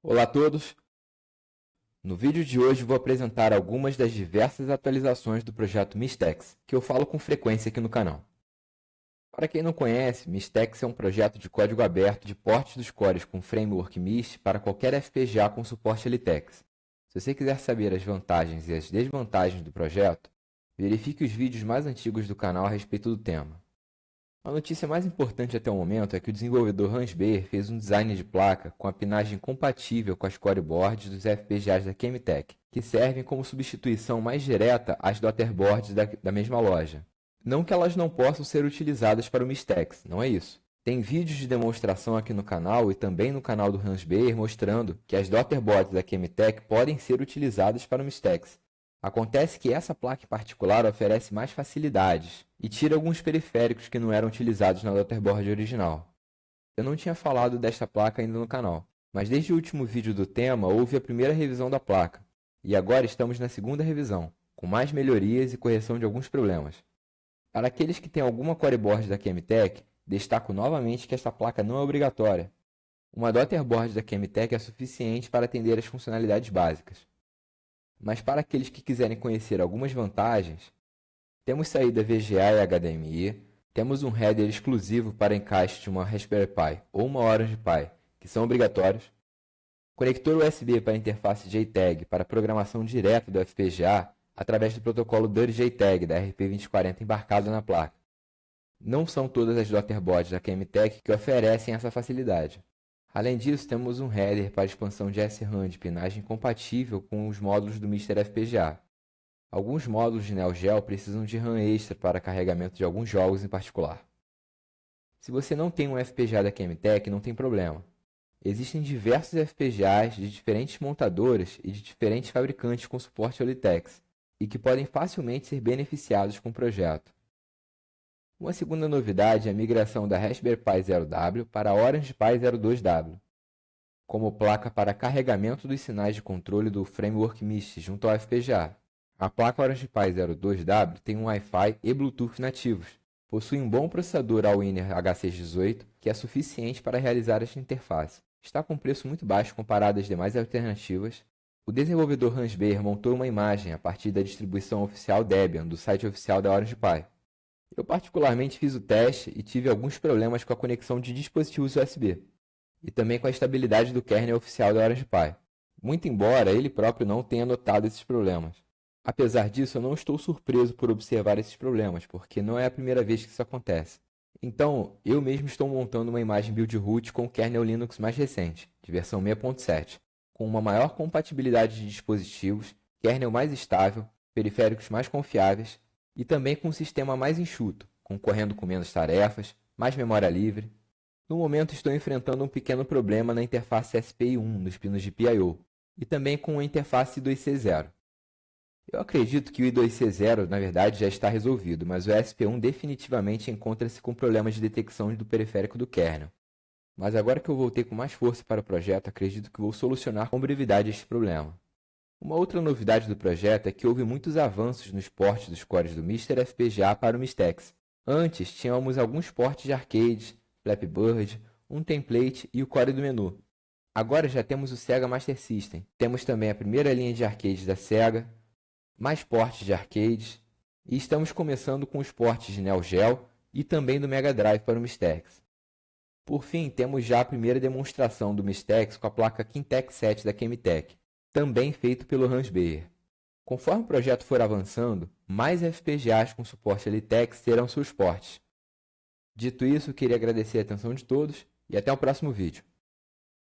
Olá a todos! No vídeo de hoje vou apresentar algumas das diversas atualizações do projeto Mistex, que eu falo com frequência aqui no canal. Para quem não conhece, Mistex é um projeto de código aberto de porte dos cores com framework MIST para qualquer FPGA com suporte LTEX. Se você quiser saber as vantagens e as desvantagens do projeto, verifique os vídeos mais antigos do canal a respeito do tema. A notícia mais importante até o momento é que o desenvolvedor Hans Beyer fez um design de placa com a pinagem compatível com as coreboards dos FPGAs da Chemetech, que servem como substituição mais direta às daughterboards da mesma loja. Não que elas não possam ser utilizadas para o Mistex, não é isso. Tem vídeos de demonstração aqui no canal e também no canal do Hans Beyer mostrando que as daughterboards da Chemetech podem ser utilizadas para o Mistex. Acontece que essa placa em particular oferece mais facilidades e tira alguns periféricos que não eram utilizados na daughterboard original. Eu não tinha falado desta placa ainda no canal, mas desde o último vídeo do tema houve a primeira revisão da placa, e agora estamos na segunda revisão, com mais melhorias e correção de alguns problemas. Para aqueles que têm alguma coreboard da Chemetech, destaco novamente que esta placa não é obrigatória. Uma daughterboard da Chemetech é suficiente para atender às funcionalidades básicas. Mas para aqueles que quiserem conhecer algumas vantagens, temos saída VGA e HDMI, temos um header exclusivo para encaixe de uma Raspberry Pi ou uma Orange Pi, que são obrigatórios, conector USB para interface JTAG para programação direta do FPGA através do protocolo Dirty-JTAG da RP2040 embarcado na placa. Não são todas as daughterboards da Chemetech que oferecem essa facilidade. Além disso, temos um header para expansão de SRAM de pinagem compatível com os módulos do Mister FPGA. Alguns módulos de Neo Geo precisam de RAM extra para carregamento de alguns jogos em particular. Se você não tem um FPGA da Chemetech, não tem problema. Existem diversos FPGAs de diferentes montadoras e de diferentes fabricantes com suporte ao LTEX, e que podem facilmente ser beneficiados com o projeto. Uma segunda novidade é a migração da Raspberry Pi Zero W para a Orange Pi Zero 2W, como placa para carregamento dos sinais de controle do framework MIST junto ao FPGA. A placa Orange Pi Zero 2W tem um Wi-Fi e Bluetooth nativos. Possui um bom processador Allwinner H618, que é suficiente para realizar esta interface. Está com preço muito baixo comparado às demais alternativas. O desenvolvedor Hans Beyer montou uma imagem a partir da distribuição oficial Debian do site oficial da Orange Pi. Eu particularmente fiz o teste e tive alguns problemas com a conexão de dispositivos USB e também com a estabilidade do kernel oficial da Orange Pi, muito embora ele próprio não tenha notado esses problemas. Apesar disso, eu não estou surpreso por observar esses problemas, porque não é a primeira vez que isso acontece. Então, eu mesmo estou montando uma imagem build root com o kernel Linux mais recente, de versão 6.7, com uma maior compatibilidade de dispositivos, kernel mais estável, periféricos mais confiáveis, e também com um sistema mais enxuto, concorrendo com menos tarefas, mais memória livre. No momento estou enfrentando um pequeno problema na interface SPI1 nos pinos de PIO, e também com a interface I2C0. Eu acredito que o I2C0 na verdade já está resolvido, mas o SP1 definitivamente encontra-se com problemas de detecção do periférico do kernel. Mas agora que eu voltei com mais força para o projeto, acredito que vou solucionar com brevidade este problema. Uma outra novidade do projeto é que houve muitos avanços nos portes dos cores do Mister FPGA para o Mistex. Antes, tínhamos alguns portes de arcades, Flappy Bird, um template e o core do menu. Agora já temos o Sega Master System. Temos também a primeira linha de arcades da Sega, mais portes de arcades, e estamos começando com os portes de Neo Geo e também do Mega Drive para o Mistex. Por fim, temos já a primeira demonstração do Mistex com a placa Kintex 7 da Chemetech, também feito pelo Hans Beyer. Conforme o projeto for avançando, mais FPGAs com suporte LTEX terão seus portes. Dito isso, queria agradecer a atenção de todos e até o próximo vídeo.